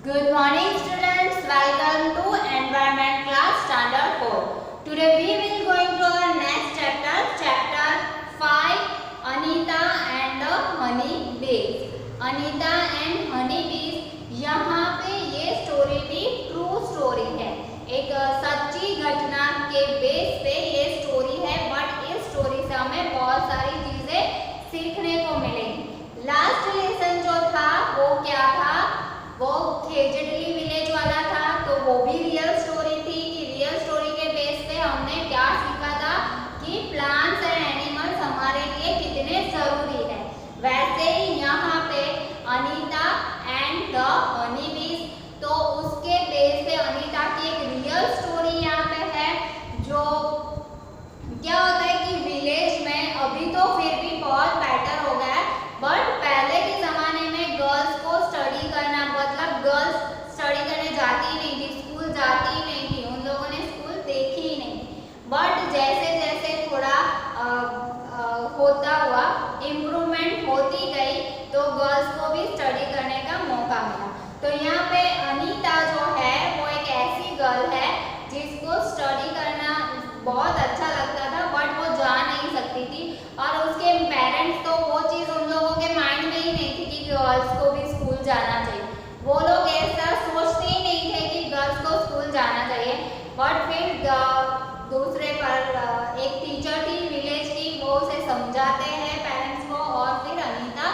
Good morning students, welcome to environment class standard 4. Today we will going to our next chapter 5 Anita and the honey bees. Anita and honey bees, यहाँ पे ये story भी true story है, एक सच्ची घटना के base पे ये स्टोरी है। बट इस स्टोरी से हमें बहुत सारी चीजें सीखने को मिलेंगी। लास्ट लेसन जो था वो क्या था, वो खेजड़ी विलेज वाला था, तो वो भी रियल स्टोरी थी कि रियल स्टोरी के बेस पे हमने क्या सीखा था कि प्लांट्स एंड एनिमल्स हमारे लिए कितने जरूरी है। वैसे ही यहाँ पे अनीता एंड द हनी बीज, तो उसके बेस पे अनीता की एक रियल स्टोरी यहाँ पे है। जो क्या होता है कि विलेज में अभी तो फिर भी बहुत बेटर हो गया है, बट पहले के जमाने में गर्ल्स को स्टडी करना, मतलब गर्ल्स स्टडी करने जाती नहीं थी, स्कूल जाती नहीं थी, उन लोगों ने स्कूल देखी ही नहीं। बट जैसे जैसे थोड़ा होता हुआ इम्प्रूवमेंट होती गई तो गर्ल्स को भी स्टडी करने का मौका मिला। तो यहाँ पे अनीता जो है वो एक ऐसी गर्ल है जिसको स्टडी करना बहुत अच्छा लगता था, बट वो जा नहीं सकती थी। और उसके पेरेंट्स तो वो चीज़ उन लोगों के माइंड में ही नहीं थी कि गर्ल्स को भी स्कूल जाना चाहिए। वो लोग ऐसा सोचते ही नहीं थे कि गर्ल्स को स्कूल जाना चाहिए। बट फिर दूसरे पर एक टीचर थी विलेज की, वो उसे समझाते हैं पेरेंट्स को, और फिर अनीता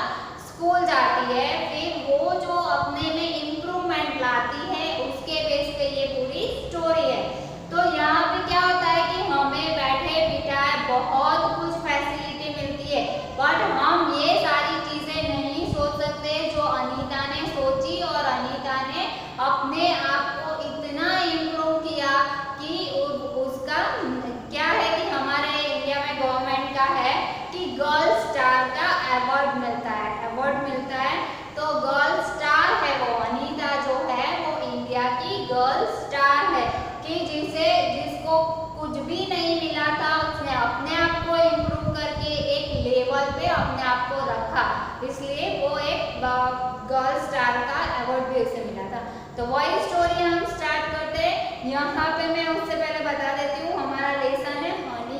स्कूल जाती है। फिर वो जो अपने में इम्प्रूवमेंट लाती है उसके बेस पे ये पूरी स्टोरी है। तो यहाँ पे क्या होता है कि हमें बैठे बिठाए बहुत कुछ फैसिलिटी मिलती है, बट हम ये सारी चीजें नहीं सोच सकते जो अनीता ने सोची। और अनीता ने अपने आप को इतना इम्प्रूव किया कि उसका क्या है कि हमारे इंडिया में गवर्नमेंट का है कि गर्ल स्टार का अवार्ड मिलता है। तो गर्ल स्टार है वो, अनीता जो है वो इंडिया की गर्ल स्टार है कि जिसको कुछ भी नहीं मिला था, उसने अपने आप को इम्प्रूव करके एक लेवल पे अपने आप को रखा, इसलिए वो एक गर्ल स्टार का अवार्ड भी उसे मिला था। तो वही स्टोरी हम स्टार्ट करते हैं। यहाँ पे मैं उससे पहले बता देती हूँ हमारा लेसन है हनी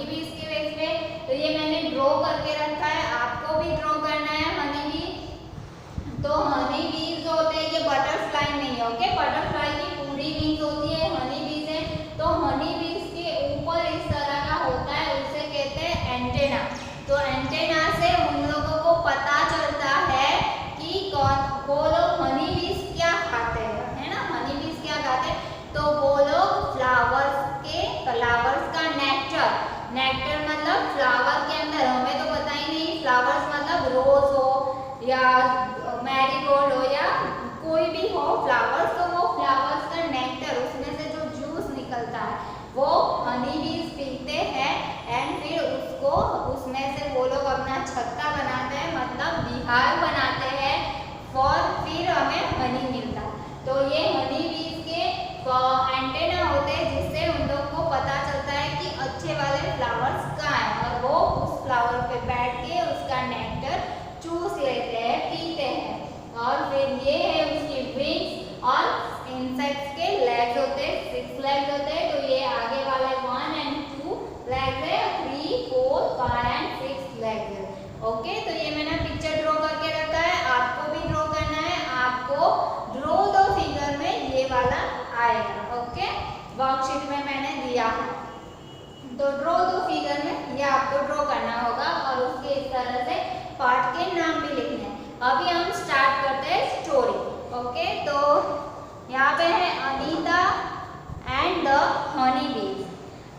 बीज के बेस पे। तो ये मैंने ड्रॉ करके रखा है, आपको भी ड्रॉ करना है हनी बीज। तो हनी बीज जो होते हैं ये बटरफ्लाई नहीं है, ओके, बटरफ्लाई की पूरी विंग्स होती है, हनी बीज है। तो हनी बीज के ऊपर इस तरह का होता है, उसे कहते हैं एंटेना। तो एंटेना से उन लोगों को पता चलता है कि वो लोग हनी बीज क्या खाते हैं, है ना, हनी बीज क्या खाते हैं। तो वो लोग फ्लावर्स का नेक्टर मतलब फ्लावर के अंदर, हमें तो पता ही नहीं, फ्लावर्स मतलब रोज हो या मैरीगोल्ड हो या कोई भी हो फ्लावर्स, तो वो फ्लावर्स का नेक्टर, उसमें से जो जूस निकलता है वो हनी बीज पीते हैं। एंड फिर उसमें से वो लोग अपना छत्ता बनाते हैं, मतलब बिहार बनाते हैं, और फिर हमें हनी मिलता है। तो ये हनी बीज के एंटेना होते हैं जिससे उन लोग को पता चलता है कि अच्छे वाले फ्लावर्स कहाँ हैं, और वो उस फ्लावर पे बैठ के उसका नेक्टर चूस लेते हैं, पीते हैं। और फिर ये है उसकी विंग्स, और इंसेक्ट्स के लेग्स होते हैं, 6 लेग्स होते हैं। तो ये आगे वाले 1 and 2 लेग्स है, 3, 4, 5 and 6 लेग्स है, ओके। तो ये मैंने पिक्चर ड्रॉ करके रखा है, आपको भी ड्रॉ करना है। आपको ड्रॉ द फिगर में ये वाला आएगा, ओके, वर्कशीट में मैंने दिया है। तो ड्रॉ द फिगर में ये आपको ड्रॉ करना होगा, और उसके इस तरह से पार्ट के नाम भी लिखने हैं। अभी हम स्टार्ट करते हैं स्टोरी, ओके। तो यहाँ पे है अनीता एंड द हनी बीज।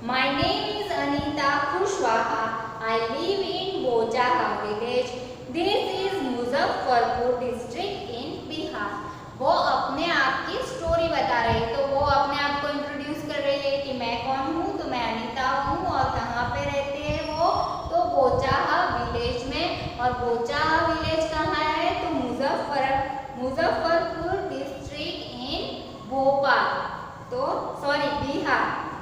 My name is Anita Kushwaha, I live in Bochaha village, this is Muzaffarpur district in Bihar. वो अपने आप की स्टोरी बता रही है, तो वो अपने आप को इंट्रोड्यूस कर रही है कि मैं कौन हूँ, तो मैं अनीता हूँ, और कहाँ पे रहते हैं वो, तो बोचाहा विलेज में। और बोचाहा विलेज कहाँ है, तो मुजफ्फरपुर डिस्ट्रिक्ट इन भोपाल, तो सॉरी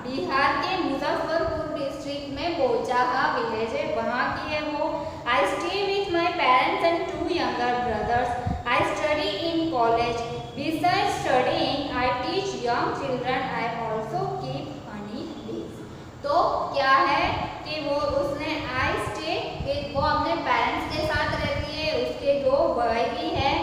बिहार के मुजफ्फरपुर डिस्ट्रिक्ट में बोचाहा विलेज है, वहाँ की है वो। I stay with my parents and 2 younger brothers. I study in college. young children I also keep honey bees. तो क्या है कि वो उसने I stay with, वो अपने पेरेंट्स के साथ रहती है, उसके जो भाई भी है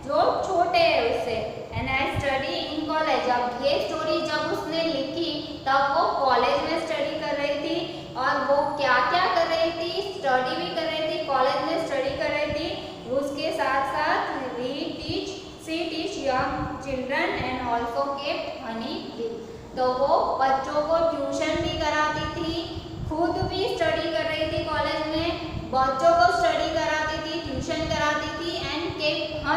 जो छोटे है उससे, and I study in college. अब ये स्टोरी जब उसने लिखी तब वो कॉलेज में स्टडी कर रही थी, और वो क्या क्या कर रही थी, स्टडी भी कर रही थी, कॉलेज में स्टडी कर रही थी, उसके साथ साथ she teach young children and also keep honey bee. तो वो बच्चों को ट्यूशन भी कराती थी, खुद भी स्टडी कर रही थी कॉलेज में, बच्चों को स्टडी कराती थी, ट्यूशन कराती थी, एंड कीप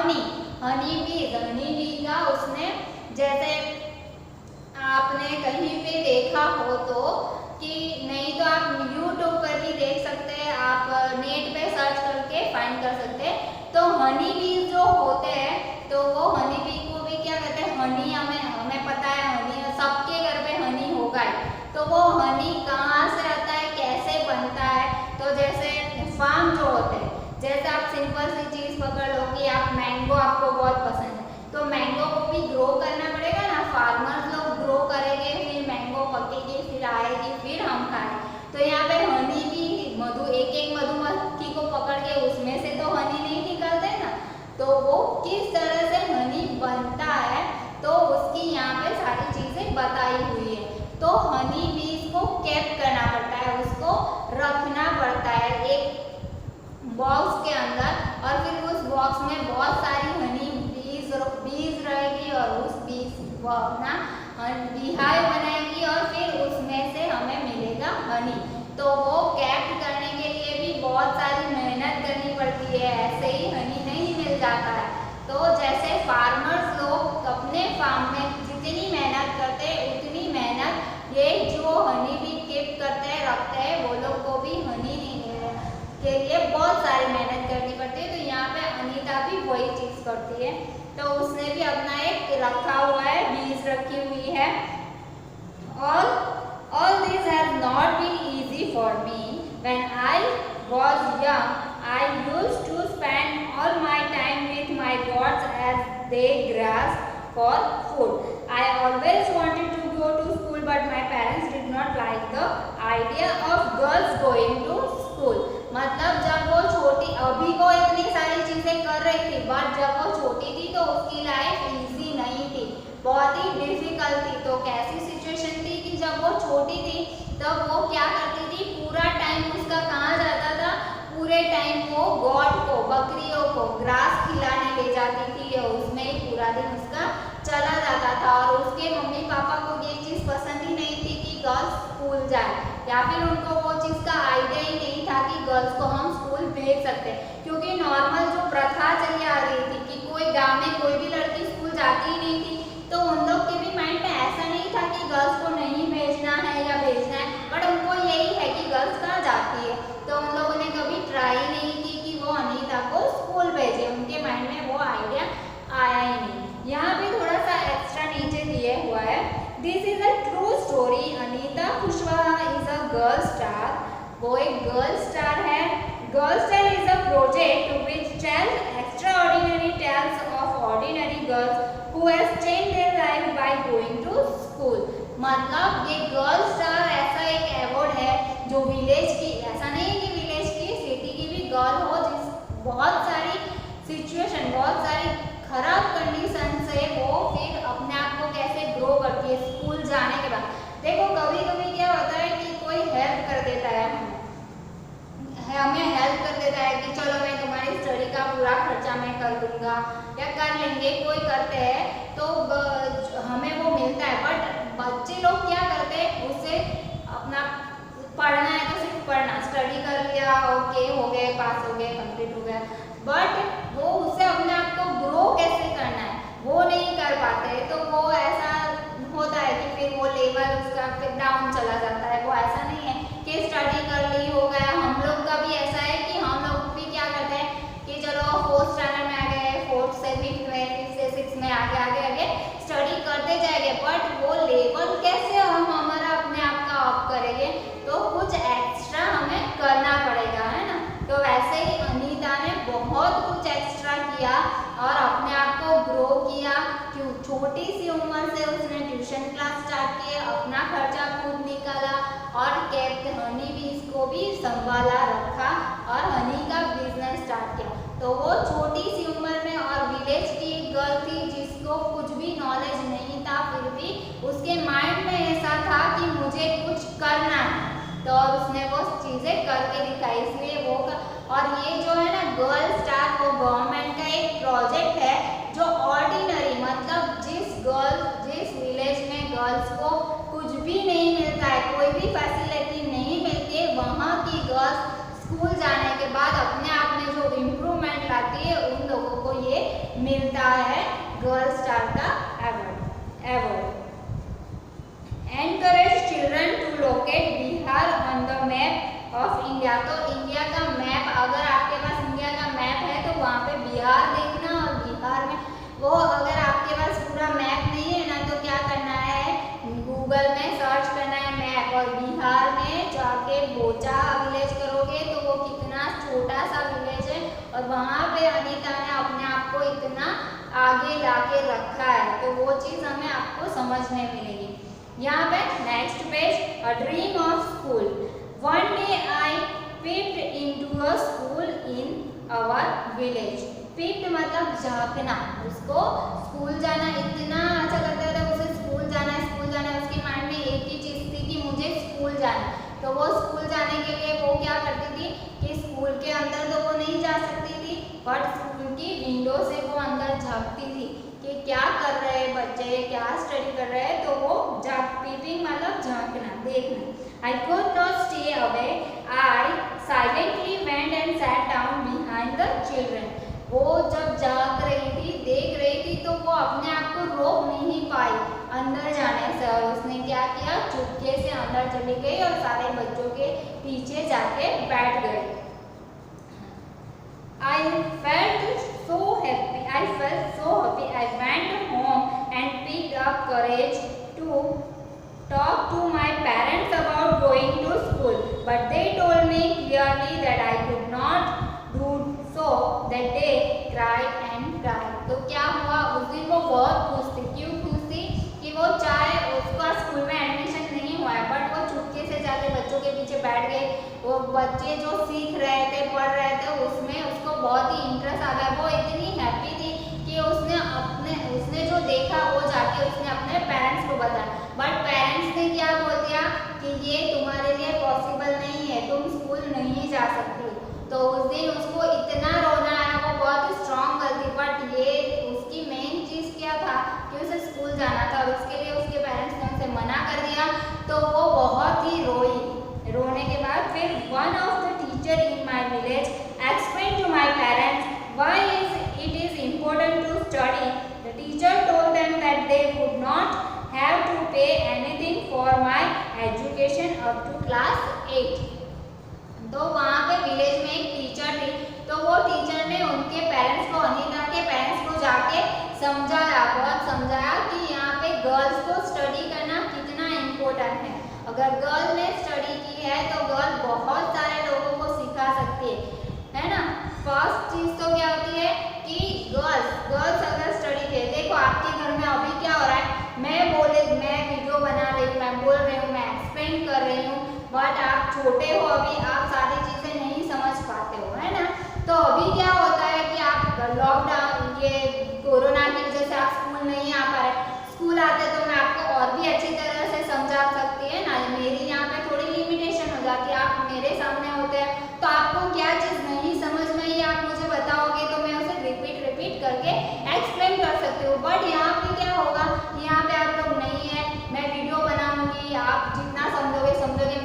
हनी बी का उसने, जैसे आपने कहीं पे देखा हो तो, कि नहीं तो आप यूट्यूब पर भी देख सकते हैं, आप नेट पे सर्च करके फाइंड कर सकते हैं। तो हनी बी जो होते हैं, तो वो हनी बी को भी क्या कहते हैं, हनी हमें पता है, हनी सबके घर पे हनी होगा ही। तो वो हनी कहाँ से आता है, कैसे बनता है, तो जैसे फार्म जो होते हैं, जैसे आप सिंपल सी चीज़ पकड़ लो कि आप मैंगो आपको बहुत पसंद है, तो मैंगो को भी ग्रो करना पड़ेगा ना, फार्मर्स लोग ग्रो करेंगे, फिर मैंगो पकेगी, फिर आएगी, फिर हम खाएं। तो यहाँ पे हनी भी एक मधुमक्खी को पकड़ के उसमें से तो हनी नहीं निकलते ना, तो वो किस तरह से हनी बनता है, तो उसकी यहाँ पे सारी चीजें बताई हुई है। तो हनी बीज को कैप करना पड़ता है, उसको रखना पड़ता है एक बॉक्स के अंदर, और फिर उस बॉक्स में बहुत सारी हनी बीज रहेगी, और उस बीज को अपना बिहार बनाएगी, और फिर उसमें से हमें मिलेगा हनी। तो वो कैप्ट करने के लिए भी बहुत सारी मेहनत करनी पड़ती है, ऐसे ही हनी नहीं मिल जाता है। तो जैसे फार्मर्स लोग अपने फार्म में जितनी मेहनत करते हैं, उतनी मेहनत ये जो हनी भी कीप करते हैं, रखते हैं, वो लोग को भी हनी के लिए बहुत सारी मेहनत करनी पड़ती है। तो यहाँ पे अनीता भी वही चीज़ करती है, तो उसने भी अपना एक रखा हुआ है, बीज रखी हुई है। All this has not been easy for me. When I was young, I used to spend all my time with my goats as they grasped for food. I always wanted to go to school, but my parents did not like the idea of girls going to school. मतलब जब वो छोटी, अभी वो इतनी सारी चीजें कर रही थी, बट जब वो छोटी थी तो उसकी लाइफ इजी नहीं थी, बहुत ही डिफिकल्ट थी। तो कैसी सिचुएशन थी कि जब वो छोटी थी तब वो क्या करती थी, पूरा टाइम उसका कहाँ जाता था, पूरे टाइम वो गॉड को, बकरियों को ग्रास खिलाने ले जाती थी, और उसमें ही पूरा दिन उसका चला जाता था। और उसके मम्मी पापा को ये चीज़ पसंद ही नहीं थी कि गर्ल्स स्कूल जाए, या फिर उनको वो चीज़ का आइडिया ही नहीं था कि गर्ल्स को हम स्कूल भेज सकते, क्योंकि नॉर्मल जो प्रथा चली आ रही थी कि कोई गांव में कोई भी लड़की स्कूल जाती ही नहीं थी, तो उन लोग के भी माइंड में ऐसा नहीं था कि गर्ल्स को नहीं भेजना है या भेजना है, बट उनको यही है कि गर्ल्स कहाँ जाती है। तो उन लोगों ने कभी ट्राई नहीं की कि वो अनीता को स्कूल भेजे, उनके माइंड में वो आइडिया आया ही नहीं। यहाँ पे थोड़ा सा एक्स्ट्रा नीचे दिए हुआ है, this is a true story, Anita Kushwaha is a girl star. वो एक गर्ल स्टार है। Girl star is a project which tells extraordinary tales of ordinary girls who has changed their life by going to school। मतलब ये girl star ऐसा एक award है जो village की, ऐसा नहीं है कि विलेज की, सिटी की भी गर्ल हो, जिस बहुत सारी सिचुएशन, बहुत सारी खराब कंडीशन से वो फिर अपने आप को कैसे ग्रो करती है स्कूल जाने के बाद। देखो कभी कभी क्या होता है कि कोई हेल्प कर देता है, हमें हेल्प कर देता है कि चलो मैं तुम्हारी स्टडी का पूरा खर्चा मैं कर दूंगा, या कर लेंगे, कोई करते हैं तो हमें वो मिलता है। बट बच्चे लोग क्या करते हैं, उससे अपना पढ़ना है तो सिर्फ पढ़ना, स्टडी कर लिया, ओके हो गए, पास हो गए, कंप्लीट हो गया, बट वो उससे अपने आप को ग्रो कैसे करना है वो नहीं कर पाते। तो वो ऐसा होता है कि फिर वो लेवल उसका फिर डाउन चला जाता है। वो ऐसा नहीं है कि स्टडी कर ली हो गया। हम लोग का भी ऐसा है कि हम लोग भी क्या करते हैं कि चलो 4th स्टैंडर्ड में आ गए, 4th से 5th में, 5th से 6th में आगे स्टडी करते जाएंगे, बट वो लेवल कैसे हम हमारा अपने आप का अप करेंगे, तो कुछ एक्स्ट्रा हमें करना पड़ेगा, है ना। तो वैसे ही अनीता ने बहुत कुछ एक्स्ट्रा किया और अपने आप को ग्रो किया। छोटी सी उम्र से उसने ट्यूशन संभाला रखा और हनी का बिजनेस स्टार्ट किया। तो वो छोटी सी उम्र में और विलेज की एक गर्ल थी जिसको कुछ भी नॉलेज नहीं था, फिर भी उसके माइंड में ऐसा था कि मुझे कुछ करना है, तो और उसने वो चीजें करके दिखाई, इसलिए वो और ये जो है ना गर्ल स्टार, वो गवर्नमेंट का एक प्रोजेक्ट है जो ऑर्डिनरी मतलब जिस विलेज में गर्ल्स को कुछ भी नहीं मिलता है, कोई भी फैसिलिटी नहीं मिलती है, वहाँ की गर्ल्स स्कूल जाने के बाद अपने आप में जो इम्प्रूवमेंट लाती है, उन लोगों को ये मिलता है गर्ल स्टार का award. Encourage children to locate Bihar on the map of India. तो इंडिया का मैप, अगर आपके पास इंडिया का मैप है तो वहाँ पे बिहार देखना, और बिहार में वो अगर आपके पास पूरा मैप नहीं है ना, तो क्या करना है, गूगल में सर्च करना है मैप, और बिहार में जाके बोचा विलेज करोगे तो वो कितना छोटा सा विलेज है, और वहाँ पे अनीता ने अपने आप को इतना आगे लाके रखा है, तो वो चीज़ हमें आपको समझने मिलेगी। यहाँ पे next page, a dream of school. One day I peeped into a school in our village. peeped मतलब झांकना, उसको स्कूल जाना इतना अच्छा लगता था, उसे स्कूल जाना है, उसके माइंड में एक ही चीज थी कि मुझे स्कूल जाना। तो वो स्कूल जाने के लिए वो क्या करती थी कि स्कूल के अंदर तो वो नहीं जा सकती थी, बट स्कूल की विंडो से वो अंदर झांकती थी कि क्या कर रहे हैं बच्चे, क्या स्टडी कर रहे हैं, तो वो पीपिंग मतलब झांकना, देखना। I could not stay away. I silently went and sat down behind the children. वो जब झांक रही थी, देख रही थी, तो वो अपने आप को रोक नहीं पाई अंदर जाने से, और उसने क्या किया, चुपके से अंदर चली गई और सारे बच्चों के पीछे जाके बैठ गई। I felt so happy. I went home and picked up courage to talk to my parents about going to school, but they told me clearly that I could not do so. That they cried and cried. तो क्या हुआ, उस दिन वो बहुत खुश थी। क्यों खुश थी कि वो चाहे उसका स्कूल में एडमिशन नहीं हुआ है, बट वो चुपके से जाके बच्चों के पीछे बैठ गए। वो बच्चे जो सीख रहे थे, पढ़ रहे थे, उसमें उसको बहुत ही इंटरेस्ट आ गया। वो इतनी हैप्पी थी कि उसने जो देखा वो जाके उसने अपने पेरेंट्स को बताया, बट पेरेंट्स ने क्या बोल दिया कि ये तुम्हारे लिए पॉसिबल नहीं है, तुम स्कूल नहीं जा सकती। तो उस दिन उसको इतना रोना आया, वो बहुत स्ट्रॉन्ग गर्ल थी, बट ये उसकी मेन चीज़ क्या था कि उसे स्कूल जाना था, और उसके लिए उसके पेरेंट्स ने उसे मना कर दिया। तो वो बहुत ही रोई। रोने के बाद फिर one of the teacher in my village explain to my parents why it is important to study. The teacher told them that they would not have to pay anything for my education up to class 8. तो वहाँ पे village में एक teacher थी, तो वो teacher ने उनके पेरेंट्स को, अनीता के पेरेंट्स को जाके बहुत समझाया कि यहाँ पे गर्ल्स को स्टडी करना कितना इम्पोर्टेंट है। अगर गर्ल ने स्टडी की है तो गर्ल बहुत सारे लोगों को सिखा सकती है ना। फर्स्ट चीज़ तो क्या होती है कि गर्ल्स अगर स्टडी के, देखो आपके घर में अभी क्या हो रहा है, मैं वीडियो बना रही हूँ, मैं बोल रही हूँ, मैं एक्सप्लेन कर रही हूँ, बट आप छोटे हो, अभी आप सारी चीज़ें नहीं समझ पाते हो, है ना। तो अभी क्या होता है कि आप लॉकडाउन, ये कोरोना की वजह से आप स्कूल नहीं आ पा रहे। स्कूल आते तो मैं आपको और भी अच्छी तरह से समझा सकती है ना, मेरी यहाँ पे थोड़ी लिमिटेशन हो जाती है। आप मेरे सामने होते हैं तो आपको क्या चीज़ नहीं समझ में आई, आप मुझे बताओगे तो मैं उसे रिपीट करके एक्सप्लेन कर सकती हूँ। बट यहाँ पे क्या होगा, यहाँ पे आप लोग नहीं है, मैं वीडियो बनाऊंगी, आप जितना समझोगे,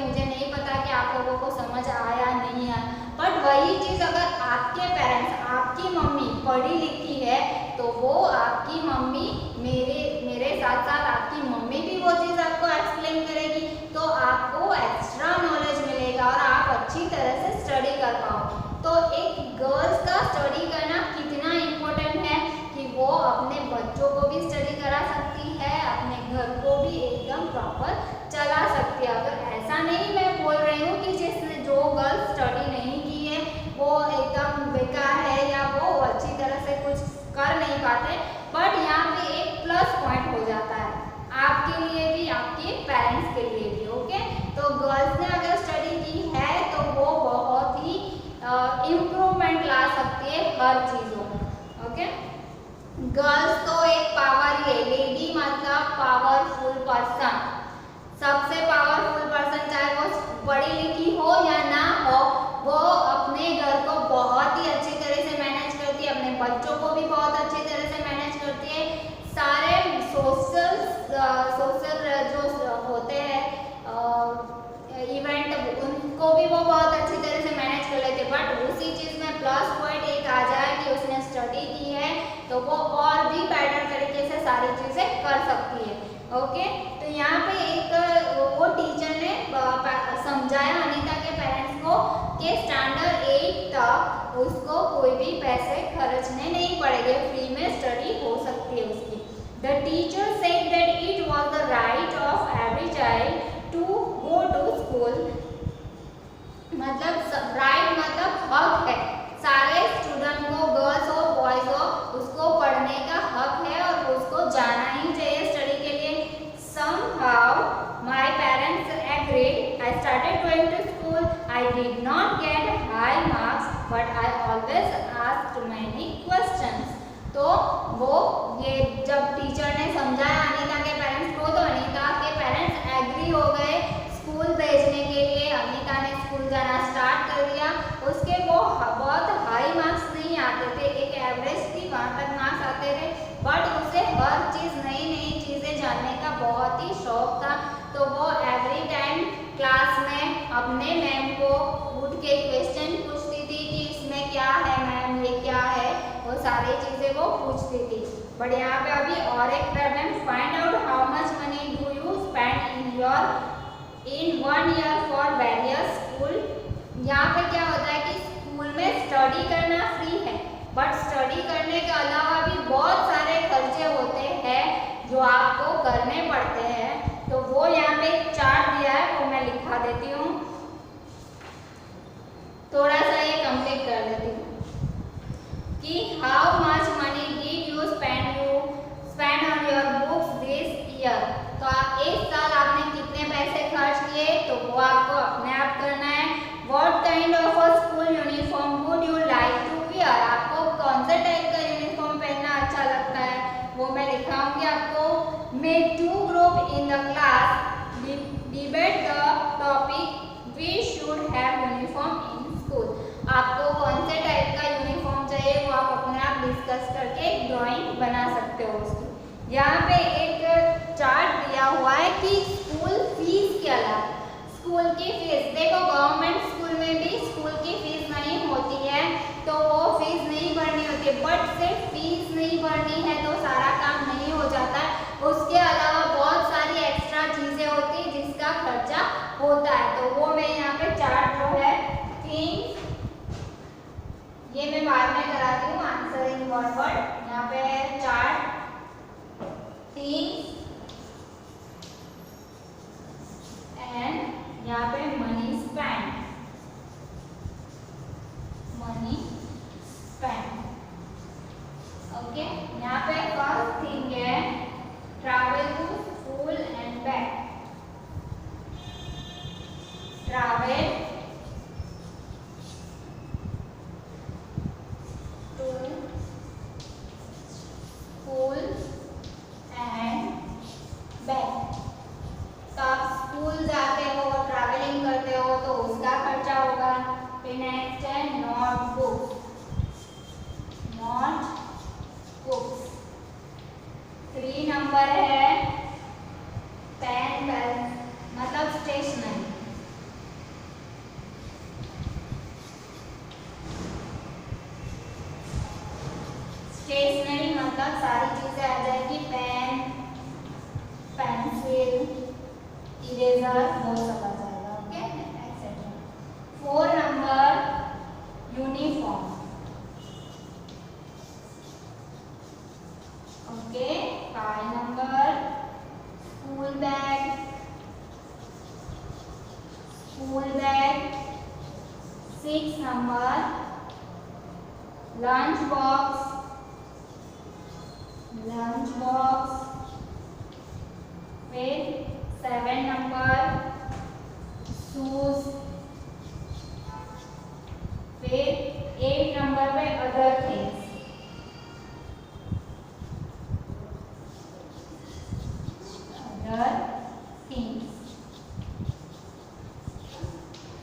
मुझे नहीं पता कि आप लोगों को समझ आया नहीं आया। बट वही चीज़ अगर आपके पेरेंट्स, आपकी मम्मी पढ़ी लिखी है, तो वो आपकी मम्मी मेरे साथ साथ आपकी मम्मी भी वो चीज़ आपको एक्सप्लेन करेगी, तो आपको एक्स्ट्रा नॉलेज मिलेगा और आप अच्छी तरह से स्टडी कर पाओ। तो एक गर्ल्स का स्टडी करना कितना इम्पोर्टेंट है कि वो अपने बच्चों को भी स्टडी करा सकती है, अपने घर को भी एकदम प्रॉपर चला सकती है। अगर ऐसा नहीं मैं बोल रही हूँ कि जो गर्ल्स स्टडी नहीं की है वो एकदम बेकार है या वो अच्छी तरह से कुछ कर नहीं पाते, बट यहाँ पे एक प्लस पॉइंट हो जाता है आपके लिए भी, आपके पेरेंट्स के लिए भी। ओके, तो गर्ल्स ने अगर स्टडी की है तो वो हर चीज हो। ओके, गर्ल्स तो एक पावर ही है, लेडी मतलब पावरफुल पर्सन, सबसे पावरफुल पर्सन, चाहे वो पढ़ी लिखी हो या ना हो, वो अपने घर को बहुत ही अच्छी तरह से मैनेज करती है, अपने बच्चों को भी बहुत अच्छी तरह से मैनेज करती है, सारे सोशल जो होते हैं इवेंट उनको भी वो बहुत अच्छी तरह से मैनेज कर लेते हैं। बट उसी चीज में प्लस पॉइंट एक आ जाए कि उसने स्टडी की है तो वो और भी बेटर तरीके से सारी चीजें कर सकती है। ओके, तो यहाँ पे एक वो टीचर ने समझाया अनीता के पेरेंट्स को कि स्टैंडर्ड 8 तक उसको कोई भी पैसे खर्चने नहीं पड़ेंगे, फ्री में स्टडी हो सकती है उसकी। The teacher said that it was the right of every child to go to school. मतलब राइट मतलब हक है, सारे स्टूडेंट को, गर्ल्स हो बॉयज हो, उसको पढ़ने का हक है और उसको जाना ही चाहिए स्टडी के लिए। Somehow my parents agreed. I started going to school. I did not get high marks, but I always asked many questions. तो वो ये जब टीचर ने समझाया अनीता के पेरेंट्स को, तो अनीता के पेरेंट्स एग्री हो गए स्कूल भेजने के लिए। अनीता ने स्कूल जाना स्टार्ट कर दिया। उसके वो बहुत हाई मार्क्स नहीं आते थे, एक एवरेज थी, वहाँ तक मार्क्स आते थे, बट उसे हर चीज़ नई नई चीज़ें जानने का बहुत ही शौक था। तो वो एवरी टाइम क्लास में अपने मैम को उठ के क्वेश्चन पूछती थी कि इसमें क्या है मैम, ये क्या है, वो सारी चीज़ें वो पूछती थी। बट यहाँ पे अभी और एक problem, find out how much money do you spend in 1 year for various school. यहाँ पे क्या होता है कि स्कूल में स्टडी करना फ्री है, बट स्टडी करने के अलावा भी बहुत सारे खर्चे होते हैं जो आपको करने पड़ते हैं। तो वो यहाँ पे एक चार्ट दिया है, वो मैं लिखा देती हूँ, थोड़ा सा ये कंप्लीट कर देती हूँ कि how much money did you spend on your books this year. तो इस साल आपने कितने पैसे खर्च किए, तो वो आपको अपने आप करना है। What kind of a school uniform would you like to wear, आपको कौन से टाइप का यूनिफॉर्म पहनना अच्छा लगता है, वो मैं लिखाऊंगी आपको। Make 2 group in the class, debate the topic we should have uniform in school. आपको कौन से टाइप का यूनिफॉर्म चाहिए वो आप अपने आप डिस्कस करके एक ड्राइंग बना सकते हो उसकी। यहाँ पे एक चार्ट दिया हुआ है कि स्कूल फीस के अलावा स्कूल की फीस, देखो गवर्नमेंट स्कूल में भी स्कूल की फीस नहीं होती है, तो वो फीस नहीं भरनी होती है, बट सिर्फ फीस नहीं भरनी है तो सारा काम नहीं हो जाता है, उसके अलावा बहुत सारी एक्स्ट्रा चीज़ें होती है जिसका खर्चा होता है। तो वो मैं यहाँ पे चार्ट जो है थिंग्स, ये मैं बाद में कराती हूँ आंसरिंग वर्ड। यहाँ पे चार्ट थिंग्स एंड यहाँ पे मनी स्पेंड, ओके। यहाँ पे फर्स्ट थिंग है travel to school and back, travel to school and back. तो आप स्कूल जाते हो, ट्रैवलिंग करते हो तो उसका खर्चा होगा। फिर नेक्स्ट है नोटबुक, बुक्स। 3 नंबर है पेन मतलब स्टेशनरी, स्टेशनरी मतलब सारी चीजें आ जाएगी, पेन, पेंसिल, इरेजर, वो सब आ जाएगा। Okay, etcetera. 4 number uniform, okay. 5 number school bag, school bag. 6 number lunch box, lunch box. फिर 7 नंबर शूज। फिर 8 नंबर नंबर पे अदर थिंग्स।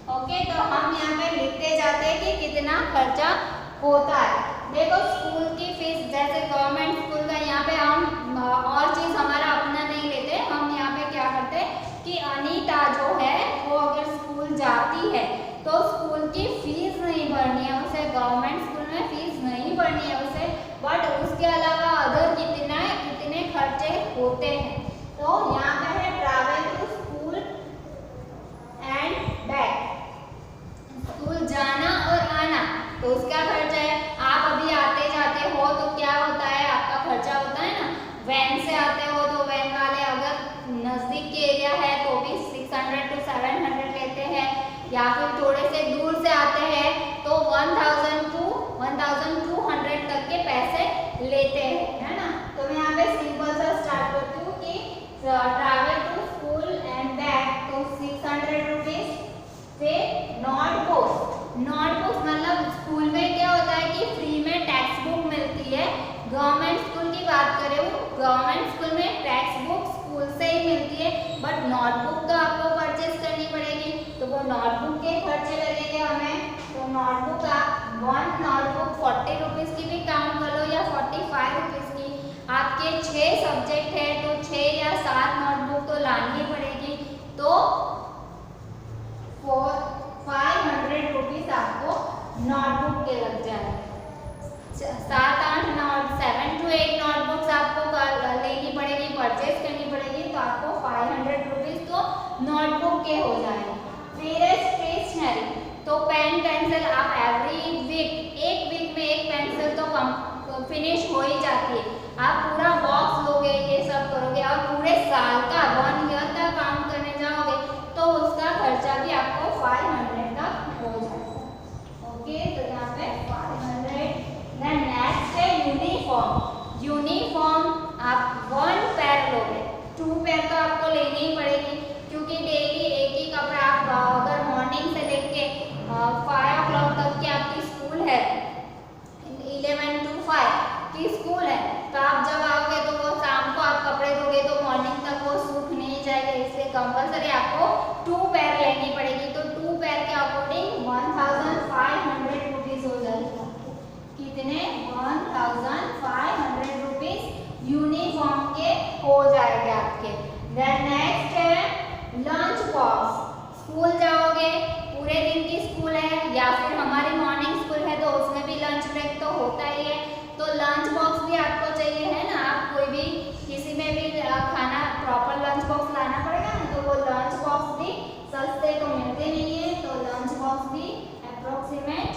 ओके, तो हम यहाँ पे लिखते जाते हैं कि कितना खर्चा होता है। देखो स्कूल की फीस, जैसे गवर्नमेंट स्कूल का, यहाँ पे हम और चीज हमारा अपना नहीं लेते, हम यहाँ पे क्या करते हैं कि अनीता जो है वो अगर स्कूल जाती है तो स्कूल की फीस नहीं भरनी है उसे, गवर्नमेंट स्कूल में फीस नहीं भरनी है उसे, बट उसके अलावा अदर कितने खर्चे होते हैं। तो यहाँ पे है travel to school and back, school जाना और आना, तो उसका खर्चा है। आप अभी आते जाते हो तो क्या होता है, आपका खर्चा होता है ना, वैन से आते हो तो वैन वाले अगर नजदीक के एरिया है तो भी 600 to 700 लेते हैं, या फिर थोड़े से दूर से आते हैं तो 1000 to 1200 तक के पैसे लेते हैं, है ना। तो मैं यहाँ पे सिंपल सा स्टार्ट करती हूँ कि travel to school and back, तो 600 रुपीज। फिर नोटबुक्स मतलब स्कूल में क्या होता है कि फ्री में टेक्स्ट बुक मिलती है। गवर्नमेंट स्कूल की बात करें, गवर्नमेंट स्कूल में टेक्स्ट बुक स्कूल से ही मिलती है, बट नोटबुक तो आपको परचेज करनी पड़ेगी, तो वो नोटबुक के खर्चे लगेंगे हमें। तो नोटबुक आप 1 नोटबुक 40 रुपीज की भी काउंट कर लो या 45 रुपीज की। आपके 6 सब्जेक्ट है तो 6 या 7 नोटबुक तो लानी ही पड़ेगी, तो 500 रुपीज आपको नोटबुक के लग जाएंगे। 7 to 8 नोटबुक्स आपको लेनी पड़ेगी, परचेज करनी पड़ेगी, तो आपको 500 रुपीज तो नोटबुक के हो जाएंगे। फिर स्टेशनरी, तो पेन पेंसिल आप एवरी वीक, एक वीक में एक पेंसिल तो फिनिश हो ही जाती है। आप पूरा बॉक्स लोगे, ये सब करोगे और पूरे साल का 1 ईयर तक काम करने जाओगे तो उसका खर्चा भी आपको 500 तक हो जाएगा। ओके, तो यहाँ पे 500। देन नेक्स्ट है यूनिफॉर्म आप 1 पेयर लोगे, 2 पेयर तो आपको लेनी ही पड़ेगी, क्योंकि डेली एक ही कपड़ा आप अगर मॉर्निंग से लेके 5 o'clock तक की आपकी स्कूल है, 11 to 5 की स्कूल है, तो आप जब आओगे तो वो शाम को आप कपड़े धोगे तो मॉर्निंग तक वो सूख नहीं जाएगा, इसलिए कंपलसरी आपको 2 पेयर लेनी पड़ेगी। तो 2 पेयर के अकॉर्डिंग 1500 रुपीज हो जाएगा। कितने? 1500 रुपीज यूनिफॉर्म के हो जाएंगे आपके। देन नेक्स्ट है लंच बॉक्स। स्कूल जाओगे, पूरे दिन की स्कूल है या फिर हमारी मॉर्निंग स्कूल है तो उसमें भी लंच ब्रेक तो होता ही है, तो लंच बॉक्स भी आपको चाहिए, है ना। आप कोई भी किसी में भी खाना प्रॉपर लंच बॉक्स लाना पड़ेगा ना, तो वो लंच बॉक्स भी सस्ते तो मिलते नहीं है, तो लंच बॉक्स भी अप्रोक्सीमेट,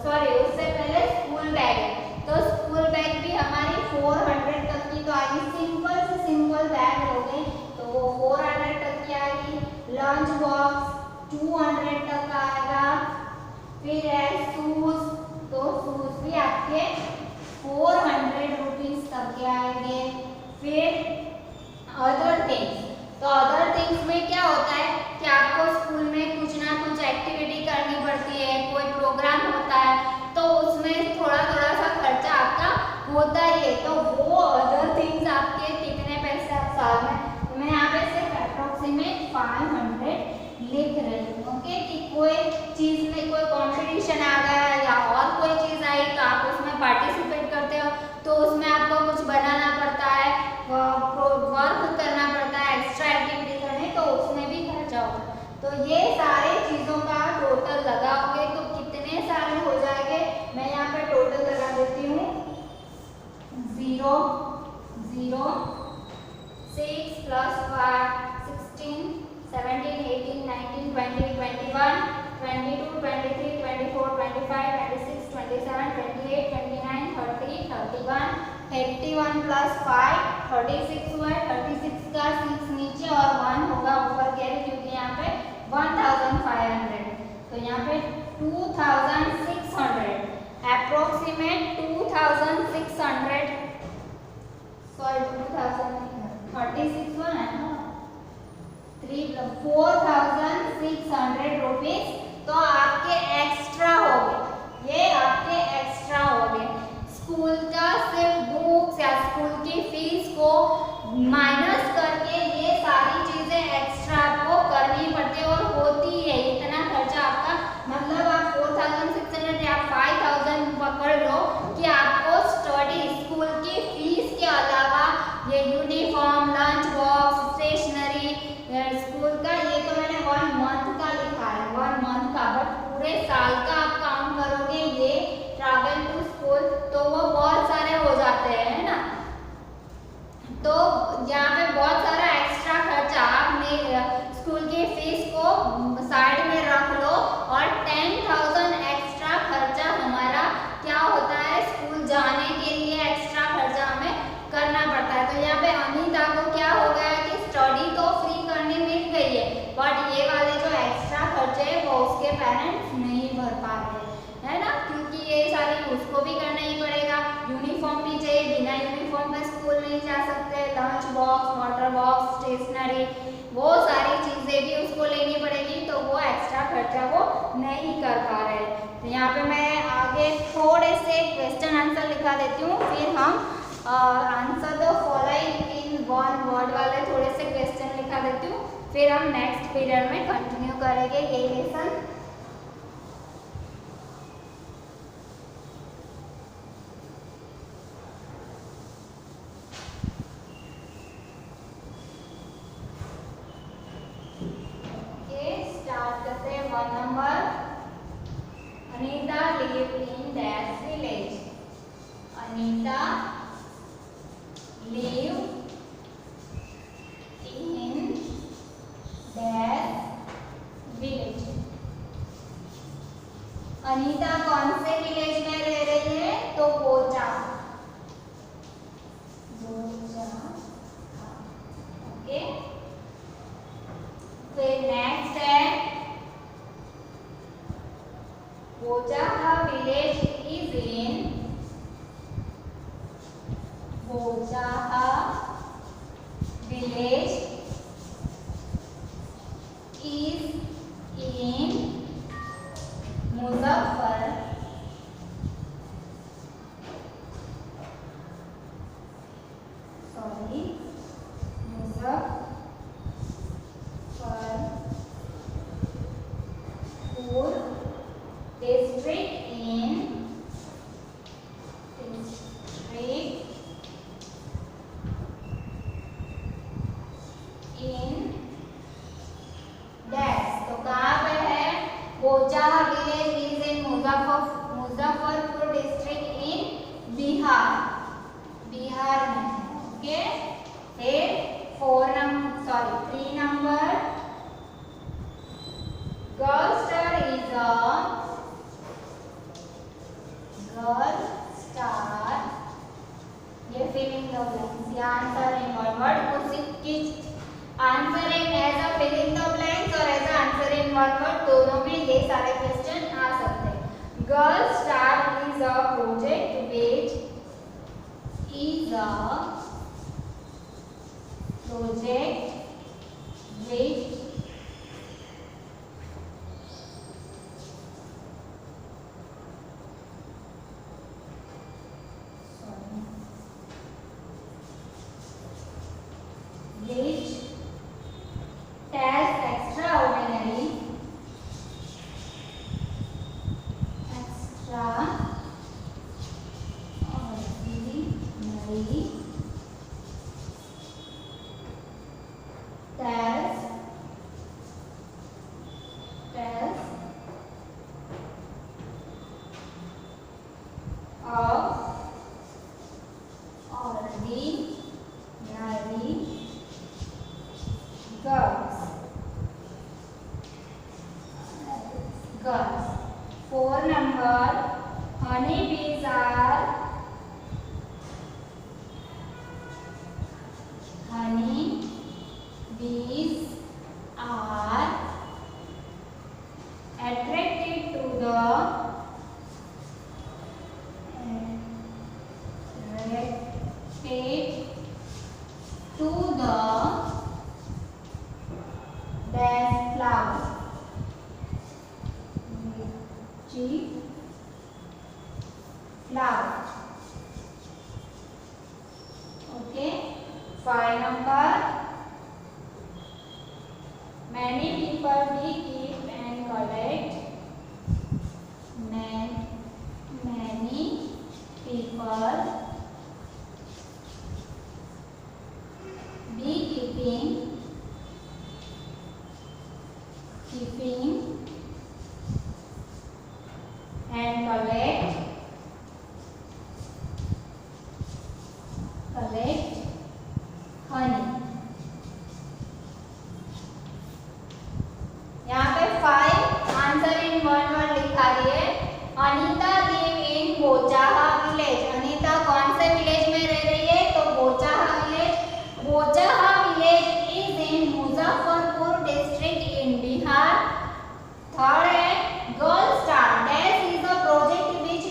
सॉरी उससे पहले स्कूल बैग है, तो स्कूल बैग भी हमारी 400 तक की तो आएगी। सिंपल से सिंपल बैग लोगे तो वो 400 तक की आएगी। लंच बॉक्स 200 तक का आएगा। फिर है शूज, तो शूज भी आपके 400 रुपीज तक के आएंगे। फिर अदर थिंग्स, तो अदर थिंग्स में क्या होता है कि आपको स्कूल में कुछ ना कुछ एक्टिविटी करनी पड़ती है, कोई प्रोग्राम होता है, तो उसमें थोड़ा थोड़ा सा खर्चा आपका होता ही है, तो वो अदर थिंग्स आपके कितने पैसे आप साल में, तो मैं यहाँ पे सिर्फ अप्रोक्सीमेट 500 लिख रही हूँ। ओके, कि कोई चीज़ में कोई कंपटीशन आ गया या और कोई चीज़ आई तो आप उसमें पार्टिसिपेट करते हो, तो उसमें आपको कुछ बनाना पड़ता है, वर्क करना पड़ता है, एक्स्ट्रा एक्टिविटी करने, तो उसमें भी खर्चा होता है। तो ये सारी चीज़ों का टोटल लगाओगे तो कितने सारे हो जाएंगे, मैं यहाँ पे टोटल लगा देती हूँ। 0 0 6 + 5 16 17 18 19 20 21 22 23 24 25 26 27 28 29 30 31 81 + 5 36 हुआ है। 36 का 6 नीचे और 1 होगा ऊपर कैरी, क्योंकि यहाँ पे 1500, तो यहाँ पे 2600 अप्रोक्सीमेट 2600, सॉरी 36 हुआ है ना, 4600 रुपीज तो आपके एक्स्ट्रा हो गए। ये वो सारी चीज़ें भी उसको लेनी पड़ेगी, तो वो एक्स्ट्रा खर्चा वो नहीं कर पा रहे। तो यहाँ पे मैं आगे थोड़े से क्वेश्चन आंसर लिखा देती हूँ, फिर हम answer the following in one word वाले थोड़े से क्वेश्चन लिखा देती हूँ, फिर हम नेक्स्ट पीरियड में कंटिन्यू करेंगे यही lesson. One number. Anita lived in that village. Anita lived in that village. Anita कौन से विलेज में रह रही है? तो बोचा। ओके, फिर नेक्स्ट है Bojaha village is in Bojaha village is in Muzaffar district in dash। तो कहाँ पे है? Bochaha village is in Muzaffarpur district in Bihar, Bihar में। ओके, फिर 3 number girl star is a girl star, ये फिलिंग द ब्लैंक्स, ये आंसर इन वन वर्ड, उसी की answer in as a filling the blanks और as a answer in one word, दोनों में ये सारे क्वेश्चन आ सकते हैं। Girl star is a project which has extraordinary task of ordinary girls. 4 number honeybees are attracted to the dash flower, flower. Okay, 5 number many people we keep and collect, many people beekeeping and collect honey। यहाँ पे 5 answer in one word लिखा दिए। Anita live in Bochaha village, Anita कौन से village में रह रही है? तो Bochaha village. Bochaha village is in Muzaffarpur district in Bihar. Third है girl star dash is a project which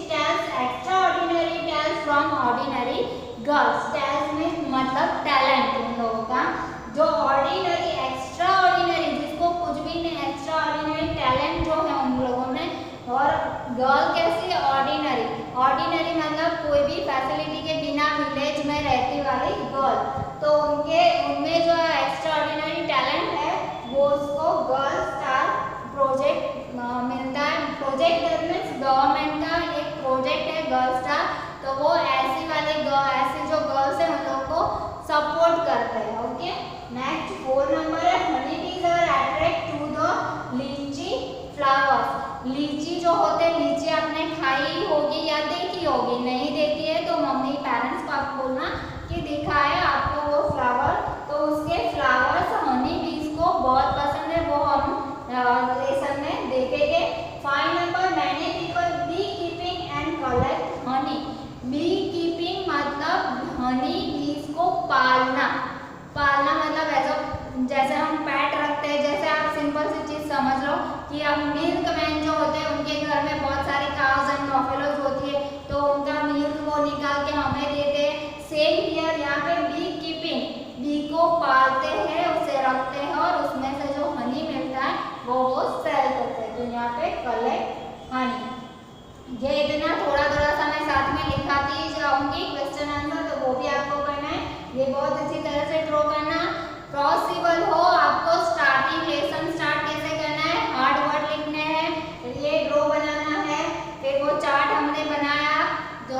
और गर्ल कैसी? ऑर्डिनरी। ऑर्डिनरी मतलब कोई भी फैसिलिटी के बिना विलेज में रहती वाली गर्ल। तो उनमें जो एक्स्ट्रा ऑर्डिनरी टैलेंट है वो उसको गर्ल स्टार प्रोजेक्ट मिलता है। प्रोजेक्ट मीन्स गवर्नमेंट का एक प्रोजेक्ट है गर्ल स्टार। तो वो ऐसी जो गर्ल्स है उन लोग को सपोर्ट करते हैं। ओके, नेक्स्ट 4 नंबर है Honey bees are attract to the लीची फ्लावर्स। लीची जो होते हैं, लीची आपने खाई होगी या देखी होगी। नहीं देखी है तो मम्मी पेरेंट्स को आप बोलना कि दिखाए आपको वो फ्लावर। तो उसके फ्लावर्स हनी बीज को बहुत पसंद है, वो हम लेसन में देखेंगे। 5 number many people beekeeping and collect honey. Beekeeping मतलब हनी बीज को पालना। पालना मतलब जैसे हम पैट रखते हैं, जैसे आप सिंपल सी चीज समझ लो कि अब मिल्क मैन जो होते हैं उनके घर में बहुत सारी काउज एंड बफेलोज होती है, तो उनका मिल्क वो निकाल के हमें देते हैं। सेम हियर यहाँ पे बी कीपिंग, बी को पालते हैं, उसे रखते हैं और उसमें से जो हनी मिलता है वो सेल करते हैं। तो यहाँ पे कलेक्ट हनी। ये इतना थोड़ा सा मैं साथ में लिखाती जाऊंगी क्वेश्चन आंसर, तो वो भी आपको करना है। ये बहुत अच्छी तरह से ड्रॉ करना पॉसिबल हो। आपको स्टार्टिंग लेसन स्टार्ट कैसे करना है, हार्ड वर्ड लिखने हैं, ये ड्रॉ बनाना है, फिर वो चार्ट हमने बनाया तो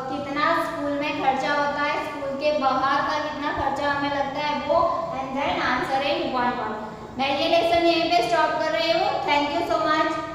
कितना स्कूल में खर्चा होता है, स्कूल के बाहर का कितना खर्चा हमें लगता है वो, एंड देन आंसरिंग 1 1। मैं ये लेसन यहीं पे स्टॉप कर रही हूँ। Thank you so much.